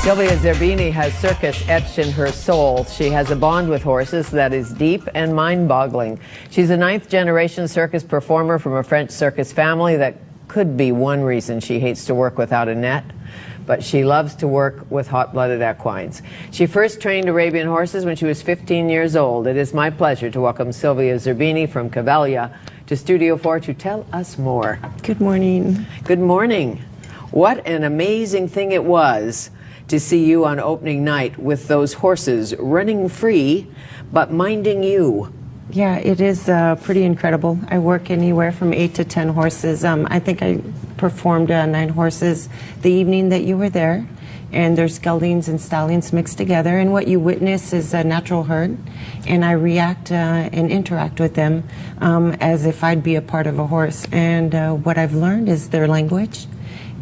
Sylvia Zerbini has circus etched in her soul. She has a bond with horses that is deep and mind-boggling. She's a ninth-generation circus performer from a French circus family. That could be one reason she hates to work without a net, but she loves to work with hot-blooded equines. She first trained Arabian horses when she was 15 years old. It is my pleasure to welcome Sylvia Zerbini from Cavalia to Studio 4 to tell us more. Good morning. Good morning. What an amazing thing it was to see you on opening night with those horses running free, but minding you. Yeah, it is pretty incredible. I work anywhere from 8 to 10 horses. I think I performed 9 horses the evening that you were there, and there's geldings and stallions mixed together, and what you witness is a natural herd, and I react and interact with them as if I'd be a part of a horse. And what I've learned is their language.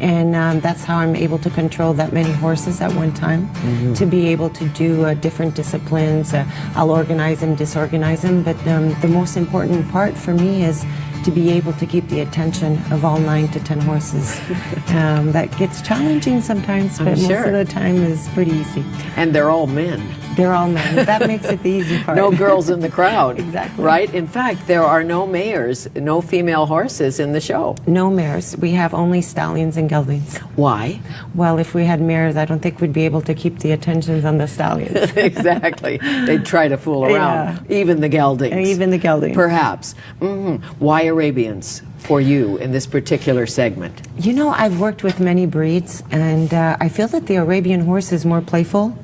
And that's how I'm able to control that many horses at one time, to be able to do different disciplines. I'll organize them, disorganize them, but the most important part for me is to be able to keep the attention of all 9 to 10 horses. That gets challenging sometimes, but most of the time is pretty easy. And they're all men. They're all men. That makes it the easy part. No girls in the crowd. Exactly. Right? In fact, there are no mares, no female horses in the show. No mares. We have only stallions and geldings. Why? Well, if we had mares, I don't think we'd be able to keep the attentions on the stallions. Exactly. They'd try to fool around. Yeah. Even the geldings. Even the geldings. Perhaps. Why Arabians for you in this particular segment? You know, I've worked with many breeds, and I feel that the Arabian horse is more playful.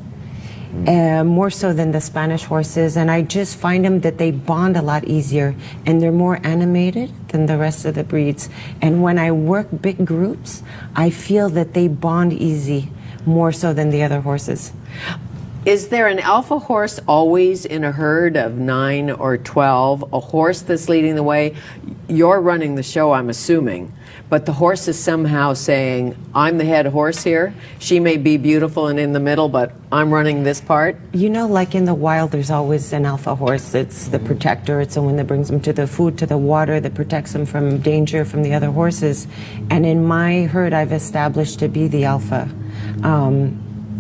More so than the Spanish horses, and I just find them that they bond a lot easier, and they're more animated than the rest of the breeds. And when I work big groups, I feel that they bond easy, more so than the other horses. Is there an alpha horse always in a herd of 9 or 12, a horse that's leading the way? You're running the show, I'm assuming, but the horse is somehow saying, I'm the head horse here. She may be beautiful and in the middle, but I'm running this part. You know, like in the wild, there's always an alpha horse. It's the protector. It's the one that brings them to the food, to the water, that protects them from danger from the other horses. And in my herd, I've established to be the alpha.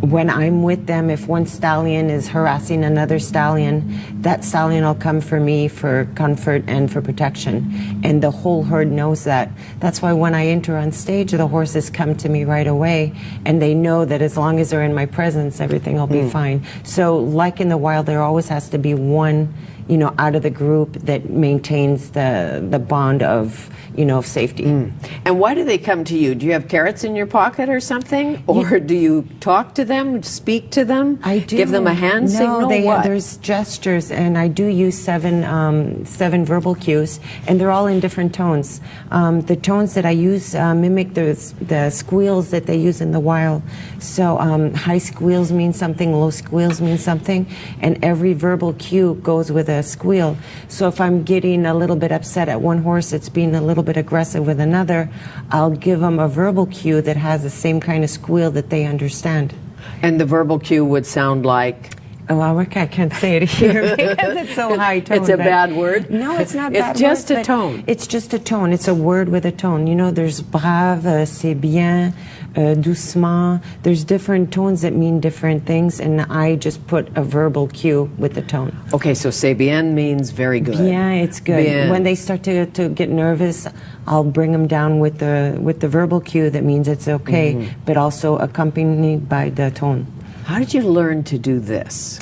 When I'm with them, if one stallion is harassing another stallion, that stallion will come for me for comfort and for protection. And the whole herd knows that. That's why when I enter on stage, the horses come to me right away, and they know that as long as they're in my presence, everything will be fine. So like in the wild, there always has to be one, you know, out of the group that maintains the bond of, you know, of safety. And why do they come to you? Do you have carrots in your pocket or something? Or do you talk to them, speak to them? I do. Give them a hand signal? There's gestures, and I do use seven verbal cues, and they're all in different tones. The tones that I use mimic the squeals that they use in the wild. So high squeals mean something, low squeals mean something, and every verbal cue goes with a squeal. So if I'm getting a little bit upset at one horse that's being a little bit aggressive with another, I'll give them a verbal cue that has the same kind of squeal that they understand. And the verbal cue would sound like? Oh, I can't say it here because it's so high tone. It's a bad word? No, it's not bad. It's just a tone. It's just a tone. It's a word with a tone. You know, there's brave, c'est bien, doucement. There's different tones that mean different things, and I just put a verbal cue with the tone. Okay, so c'est bien means very good. Bien, it's good. Bien. When they start to get nervous, I'll bring them down with the verbal cue that means it's okay, but also accompanied by the tone. How did you learn to do this?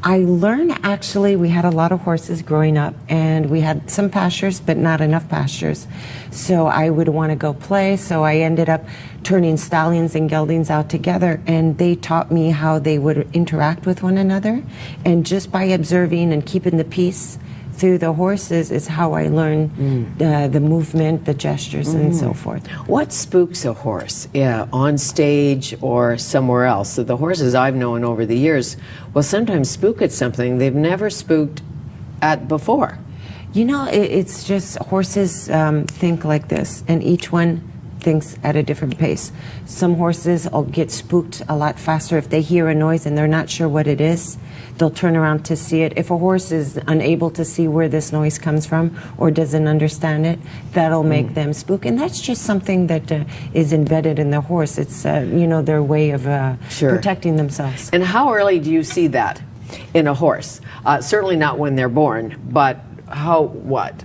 I learned, actually, we had a lot of horses growing up, and we had some pastures, but not enough pastures. So I would want to go play, so I ended up turning stallions and geldings out together, and they taught me how they would interact with one another. And just by observing and keeping the peace through the horses is how I learned the movement, the gestures, and so forth. What spooks a horse on stage or somewhere else? So the horses I've known over the years will sometimes spook at something they've never spooked at before. You know, it's just horses think like this, and each one things at a different pace. Some horses will get spooked a lot faster if they hear a noise and they're not sure what it is. They'll turn around to see it. If a horse is unable to see where this noise comes from or doesn't understand it, that'll make them spook. And that's just something that is embedded in the horse. It's their way of protecting themselves. And how early do you see that in a horse? Certainly not when they're born, but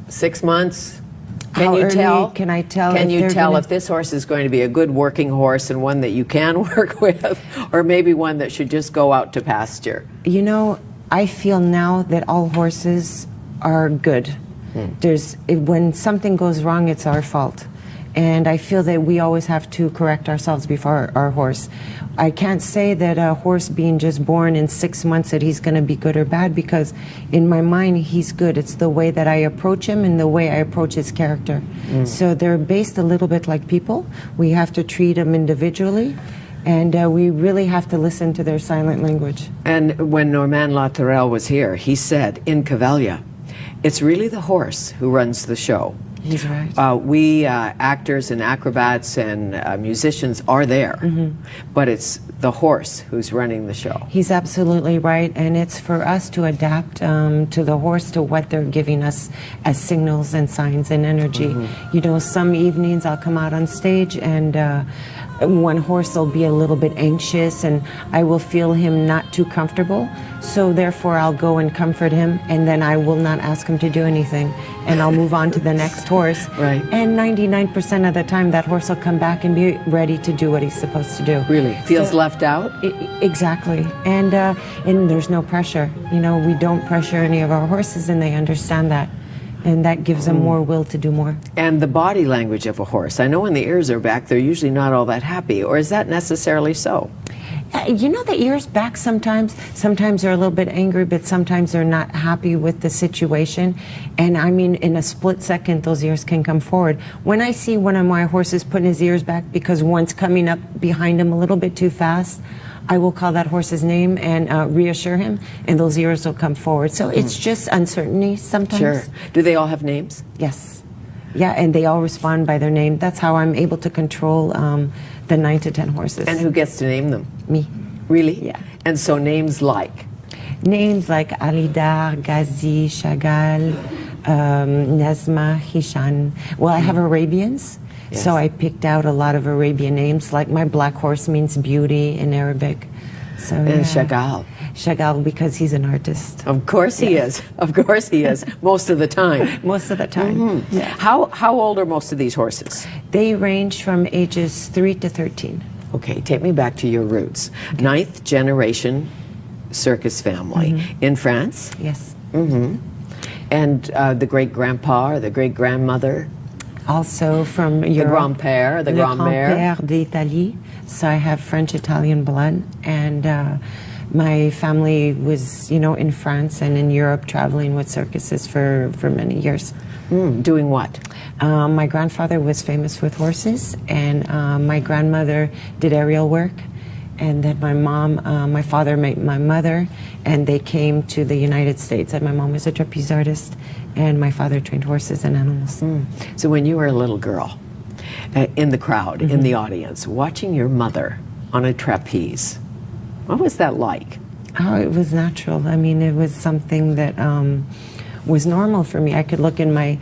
6 months? How early can I tell? Can you tell if this horse is going to be a good working horse and one that you can work with, or maybe one that should just go out to pasture? I feel now that all horses are good. When something goes wrong, it's our fault. And I feel that we always have to correct ourselves before our horse. I can't say that a horse being just born in 6 months that he's going to be good or bad, because in my mind he's good. It's the way that I approach him and the way I approach his character. So they're based a little bit like people. We have to treat them individually, and we really have to listen to their silent language. And when Normand Latourelle was here, he said in Cavalia, it's really the horse who runs the show. He's right. We actors and acrobats and musicians are there, but it's the horse who's running the show. He's absolutely right, and it's for us to adapt to the horse, to what they're giving us as signals and signs and energy. Some evenings I'll come out on stage and one horse will be a little bit anxious and I will feel him not too comfortable, so therefore I'll go and comfort him, and then I will not ask him to do anything, and I'll move on to the next horse. Right. And 99% of the time that horse will come back and be ready to do what he's supposed to do. Really? Feels left out? Exactly. And there's no pressure. We don't pressure any of our horses, and they understand that. And that gives them more will to do more. And the body language of a horse. I know when the ears are back, they're usually not all that happy. Or is that necessarily so? The ears back sometimes they're a little bit angry, but sometimes they're not happy with the situation. And I mean, in a split second, those ears can come forward. When I see one of my horses putting his ears back because one's coming up behind him a little bit too fast, I will call that horse's name and reassure him, and those ears will come forward. So it's just uncertainty sometimes. Sure. Do they all have names? Yes. Yeah, and they all respond by their name. That's how I'm able to control the 9 to 10 horses. And who gets to name them? Me. Really? Yeah. And so names like? Names like Alidar, Ghazi, Chagall, Nezma, Hishan. Well, I have Arabians. Yes. So I picked out a lot of Arabian names, like my black horse means beauty in Arabic. So, And Chagall. Chagall, because he's an artist. Of course he is. Of course he is. Most of the time. Most of the time. Yeah. How old are most of these horses? They range from ages 3 to 13. Okay, take me back to your roots. 9th generation circus family in France? Yes. And the great-grandpa or the great-grandmother? Also from The Europe. grand-père, the Le grand-mère? grand-père d'Italie. So I have French-Italian blood, and my family was, in France and in Europe traveling with circuses for many years. Doing what? My grandfather was famous with horses, and my grandmother did aerial work. And then my father met my mother, and they came to the United States. And my mom was a trapeze artist, and my father trained horses and animals. So when you were a little girl, in the crowd, in the audience, watching your mother on a trapeze, what was that like? Oh, it was natural. I mean, it was something that was normal for me. I could look in my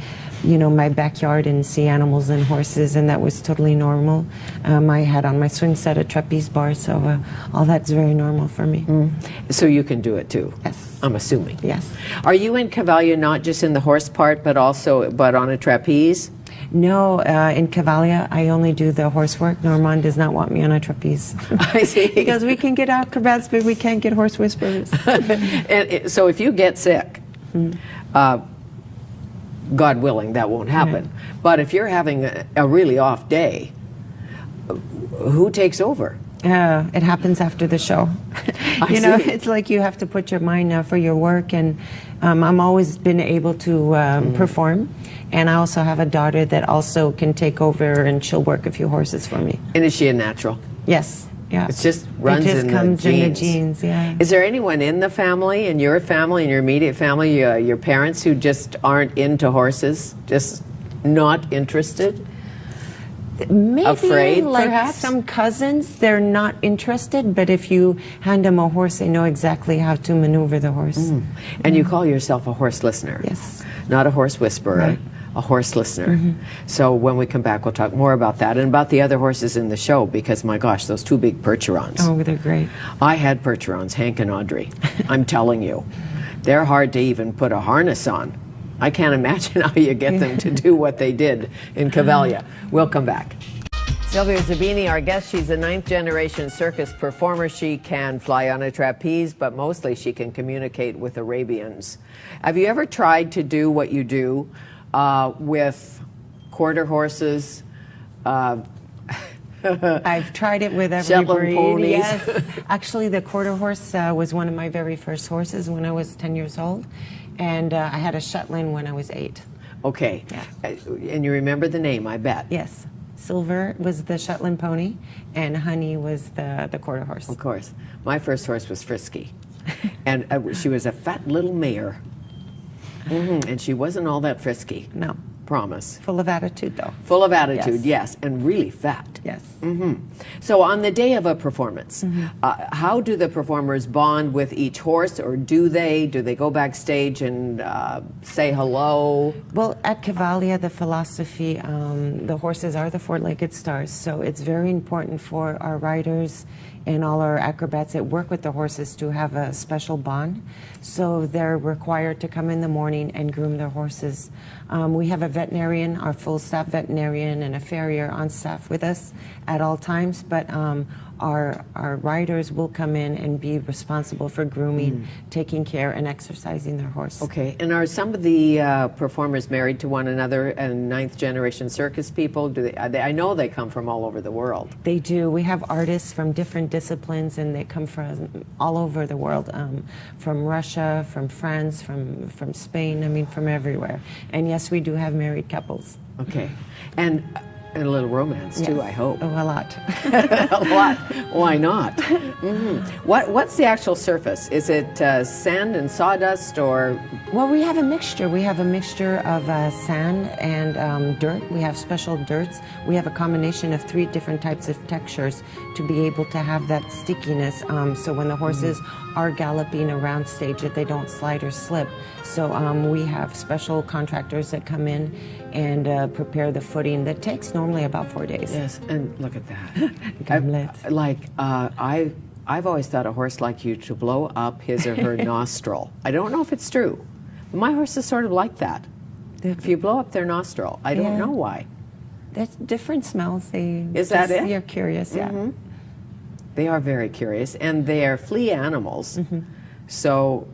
backyard and see animals and horses, and that was totally normal. I had on my swing set a trapeze bar, so all that's very normal for me. So you can do it too? Yes. I'm assuming. Yes. Are you in Cavalia not just in the horse part, but on a trapeze? No, in Cavalia, I only do the horse work. Normand does not want me on a trapeze. I see. Because we can get acrobats, but we can't get horse whisperers. So if you get sick, God willing, that won't happen. Right. But if you're having a really off day, who takes over? It happens after the show. I see. It's like you have to put your mind for your work, and I'm always been able to perform. And I also have a daughter that also can take over, and she'll work a few horses for me. And is she a natural? Yes. Yeah. It just runs it just in comes the genes. in the genes. Yeah. Is there anyone in the family, in your immediate family, your parents who just aren't into horses, just not interested? Maybe Afraid, like perhaps? some cousins, they're not interested, but if you hand them a horse, they know exactly how to maneuver the horse. And you call yourself a horse listener. Yes. Not a horse whisperer, Right. a horse listener. So when we come back, we'll talk more about that and about the other horses in the show, because my gosh, those two big Percherons. Oh, they're great. I had Percherons, Hank and Audrey. I'm telling you. They're hard to even put a harness on. I can't imagine how you get them to do what they did in Cavalia. We'll come back. Sylvia Zerbini, our guest, she's a 9th generation circus performer. She can fly on a trapeze, but mostly she can communicate with Arabians. Have you ever tried to do what you do with quarter horses? I've tried it with every Shetland breed. ponies. Yes. Actually, the quarter horse was one of my very first horses when I was 10 years old. And I had a Shetland when I was 8. Okay. Yeah. And you remember the name, I bet. Yes. Silver was the Shetland pony, and Honey was the quarter horse. Of course. My first horse was Frisky. And she was a fat little mare. And she wasn't all that frisky. No. Promise. Full of attitude, though. Full of attitude, Yes. yes, and really fat. Yes. So on the day of a performance, how do the performers bond with each horse, or do they? Do they go backstage and say hello? Well, at Cavalia, the philosophy, the horses are the four-legged stars, so it's very important for our riders and all our acrobats that work with the horses to have a special bond. So they're required to come in the morning and groom their horses. We have a veterinarian, our full staff veterinarian, and a farrier on staff with us at all times, but our riders will come in and be responsible for grooming, taking care, and exercising their horse. Okay, and are some of the performers married to one another and 9th generation circus people? Do they, I know they come from all over the world. They do. We have artists from different disciplines, and they come from all over the world, from Russia, from France, from Spain, I mean, from everywhere. And yes, we do have married couples. Okay, and a little romance too, Yes. I hope. Oh, a lot. A lot. Why not? What's the actual surface? Is it sand and sawdust, or? Well, we have a mixture. We have a mixture of sand and dirt. We have special dirts. We have a combination of 3 different types of textures to be able to have that stickiness. So when the horses are galloping around stage, that they don't slide or slip. So we have special contractors that come in and prepare the footing. That takes normally about 4 days. Yes, and look at that. Goblet. I've always thought a horse like you to blow up his or her nostril. I don't know if it's true. My horse is sort of like that. If you blow up their nostril, I don't Yeah. know why. There's different smells. Is that it? You're curious, yeah. They are very curious, and they are flea animals. So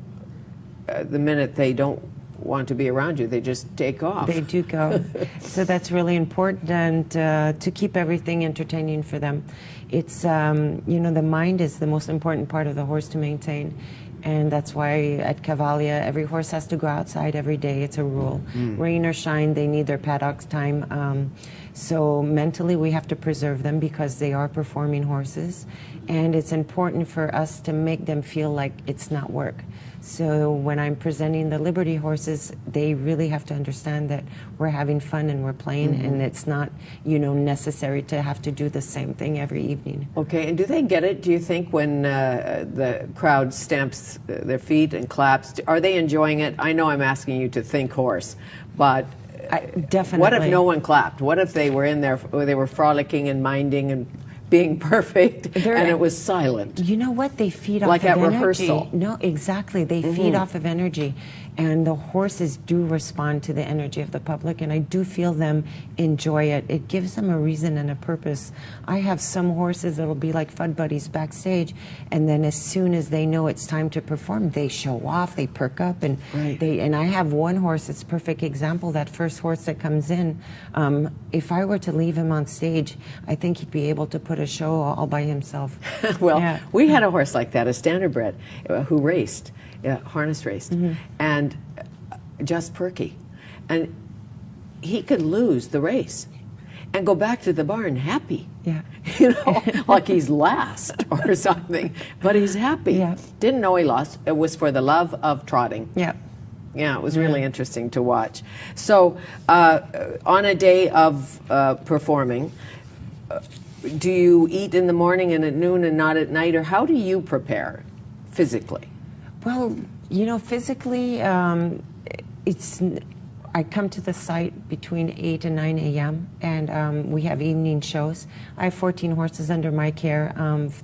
the minute they don't want to be around you, they just take off. They do go. So that's really important, and to keep everything entertaining for them. It's, the mind is the most important part of the horse to maintain. And that's why at Cavalia, every horse has to go outside every day. It's a rule. Rain or shine, they need their paddock time. So mentally, we have to preserve them because they are performing horses. And it's important for us to make them feel like it's not work. So when I'm presenting the Liberty horses, they really have to understand that we're having fun and we're playing, and it's not, necessary to have to do the same thing every evening. Okay, and do they get it, do you think, when the crowd stamps their feet and claps? Are they enjoying it? I know I'm asking you to think horse, but Definitely. what if no one clapped? What if they were in there, they were frolicking and minding and being perfect, and it was silent? You know what? They feed off Like of at energy. rehearsal. No, exactly. They feed off of energy. And the horses do respond to the energy of the public, and I do feel them enjoy it. It gives them a reason and a purpose. I have some horses that'll be like Fud Buddies backstage, and then as soon as they know it's time to perform, they show off, they perk up, and and I have one horse that's a perfect example. That first horse that comes in, if I were to leave him on stage, I think he'd be able to put a show all by himself. Well, we had a horse like that, a standardbred, who raced, harness raced, and just perky. And he could lose the race and go back to the barn happy. Yeah. Like he's last or something, but he's happy. Yeah. Didn't know he lost. It was for the love of trotting. Yeah. Yeah, it was really interesting to watch. So, on a day of performing, do you eat in the morning and at noon and not at night, or how do you prepare physically? Well, physically, I come to the site between 8 and 9 a.m. and we have evening shows. I have 14 horses under my care,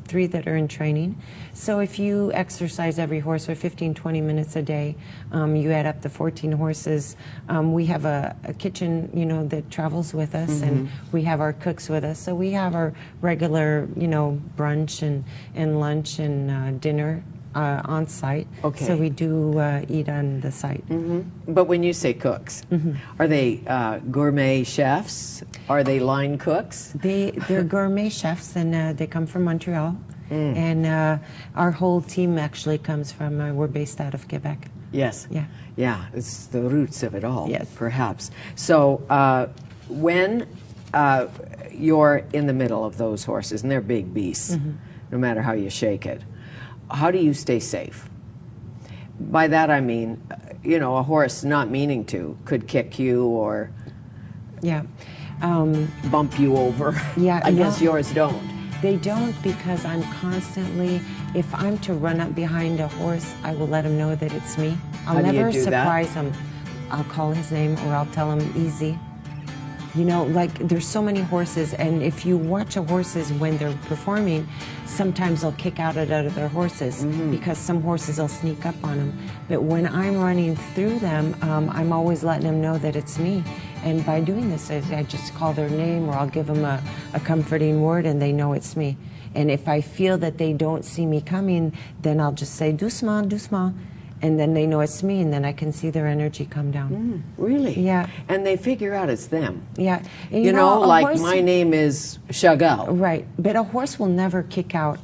3 that are in training. So if you exercise every horse for 15, 20 minutes a day, you add up the 14 horses. We have a kitchen, that travels with us, and we have our cooks with us. So we have our regular, brunch and lunch and dinner on site. Okay. So we do eat on the site. But when you say cooks, are they gourmet chefs? Are they line cooks? They're gourmet chefs, and they come from Montreal. And our whole team actually comes from, we're based out of Quebec. Yes. Yeah. Yeah, it's the roots of it all, Yes. perhaps. So when you're in the middle of those horses, and they're big beasts, no matter how you shake it, how do you stay safe? By that I mean, a horse not meaning to could kick you or Yeah. bump you over. Yeah, I guess no. yours don't. They don't, because I'm constantly, if I'm to run up behind a horse, I will let him know that it's me. I'll How do you never do that? surprise him. I'll call his name, or I'll tell him easy. There's so many horses, and if you watch a horses when they're performing, sometimes they'll kick out at other horses because some horses will sneak up on them. But when I'm running through them, I'm always letting them know that it's me. And by doing this, I just call their name, or I'll give them a comforting word, and they know it's me. And if I feel that they don't see me coming, then I'll just say, doucement, doucement. And then they know it's me, and then I can see their energy come down. Really? Yeah. And they figure out it's them. Yeah. And You know, a like horse- my name is Chagall. Right, but a horse will never kick out.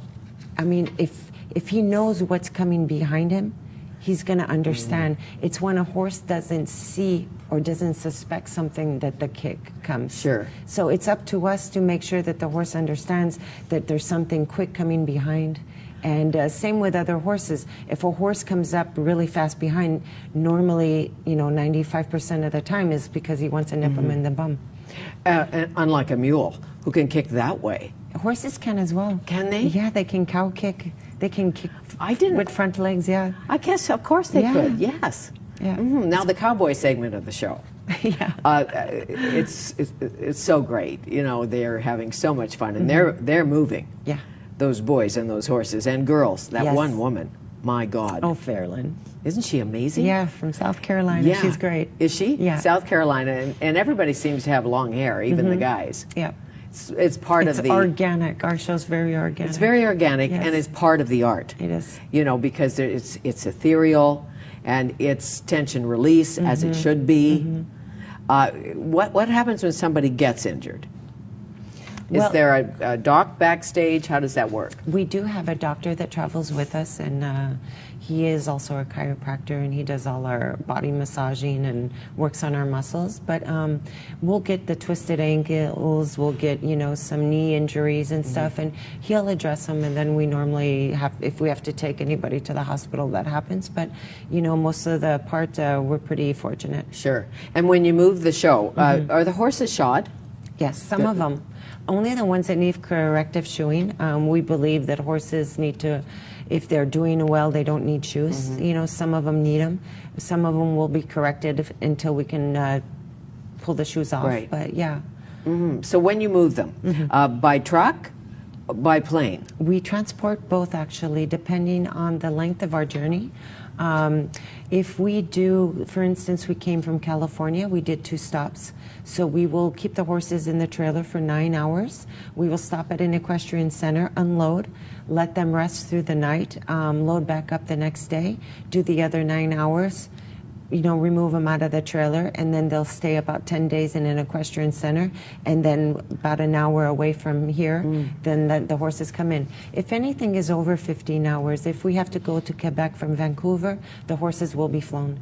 I mean, if he knows what's coming behind him, he's going to understand. It's when a horse doesn't see or doesn't suspect something that the kick comes. Sure. So it's up to us to make sure that the horse understands that there's something quick coming behind. And same with other horses. If a horse comes up really fast behind, normally, 95% of the time is because he wants to nip him in the bum. And unlike a mule, who can kick that way. Horses can as well. Can they? Yeah, they can cow kick. They can kick I didn't- with front legs, yeah. I guess, of course they Yeah. could, yes. Yeah. Now the cowboy segment of the show. Yeah. It's so great. They're having so much fun, and they're moving. Yeah. Those boys and those horses and girls. That Yes. one woman, my God. Oh, Fairlyn. Isn't she amazing? Yeah, from South Carolina. Yeah. She's great. Is she? Yeah. South Carolina, and everybody seems to have long hair, even the guys. Yeah. It's part It's of the. organic. Our show's very organic. It's very organic, Yes. and it's part of the art. It is. Because it's ethereal, and it's tension release as it should be. What happens when somebody gets injured? Is Well- there a doc backstage? How does that work? We do have a doctor that travels with us, and he is also a chiropractor, and he does all our body massaging and works on our muscles. But we'll get the twisted ankles, we'll get, some knee injuries and stuff, and he'll address them. And then we normally have, if we have to take anybody to the hospital, that happens. But, most of the part, we're pretty fortunate. Sure. And when you move the show, are the horses shod? Yes, some of them. Only the ones that need corrective shoeing. We believe that horses need to, if they're doing well, they don't need shoes. Some of them need them. Some of them will be corrected until we can pull the shoes off. Right. But yeah. So when you move them, by truck, by plane? We transport both, actually, depending on the length of our journey. If we do, for instance, we came from California, we did 2 stops. So we will keep the horses in the trailer for 9 hours. We will stop at an equestrian center, unload, let them rest through the night, load back up the next day, do the other 9 hours, remove them out of the trailer, and then they'll stay about 10 days in an equestrian center, and then about an hour away from here, then the horses come in. If anything is over 15 hours, if we have to go to Quebec from Vancouver, the horses will be flown.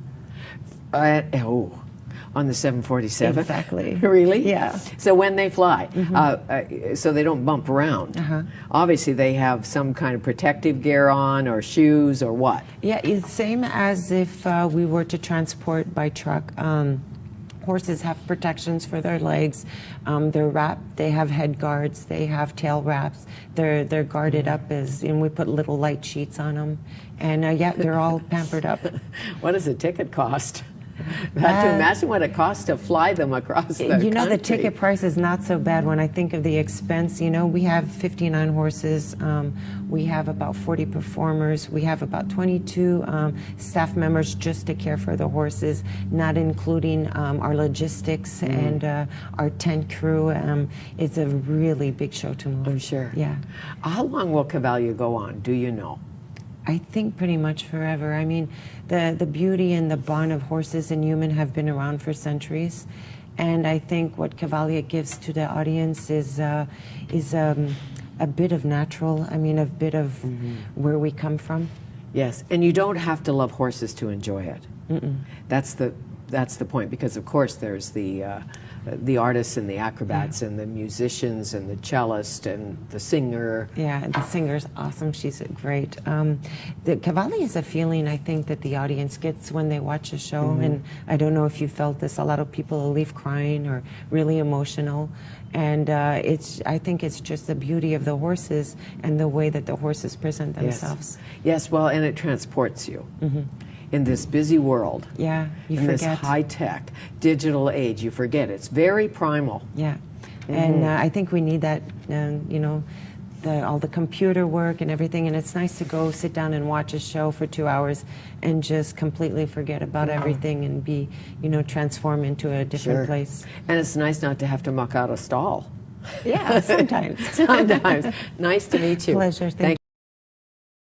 On the 747? Exactly. Really? Yeah. So when they fly, so they don't bump around. Obviously, they have some kind of protective gear on, or shoes, or what? Yeah, it's same as if we were to transport by truck. Horses have protections for their legs. They're wrapped. They have head guards. They have tail wraps. They're guarded up and we put little light sheets on them. And yeah, they're all pampered up. What does a ticket cost? I have to imagine what it costs to fly them across the You know, country. the ticket price is not so bad when I think of the expense. You know, we have 59 horses. We have about 40 performers. We have about 22 staff members just to care for the horses, not including our logistics and our tent crew. It's a really big show to move. I'm sure. Yeah. How long will Cavalia go on? Do you know? I think pretty much forever. I mean, the beauty and the bond of horses and human have been around for centuries, and I think what Cavalia gives to the audience is a bit of natural. I mean, a bit of where we come from. Yes, and you don't have to love horses to enjoy it. That's the point, because of course there's the artists and the acrobats and the musicians and the cellist and the singer. Yeah, the singer's awesome. She's great. The Cavalia is a feeling I think that the audience gets when they watch a show, and I don't know if you felt this. A lot of people will leave crying or really emotional, and I think it's just the beauty of the horses and the way that the horses present themselves. Yes, well, and it transports you. In this busy world, Yeah, you in forget. this high-tech digital age, you forget. It's very primal. Yeah, and I think we need that, you know, all the computer work and everything, and it's nice to go sit down and watch a show for 2 hours and just completely forget about everything and be, you know, transform into a different place. And it's nice not to have to muck out a stall. Yeah, sometimes. Sometimes. Nice to meet you. Pleasure. Thank you.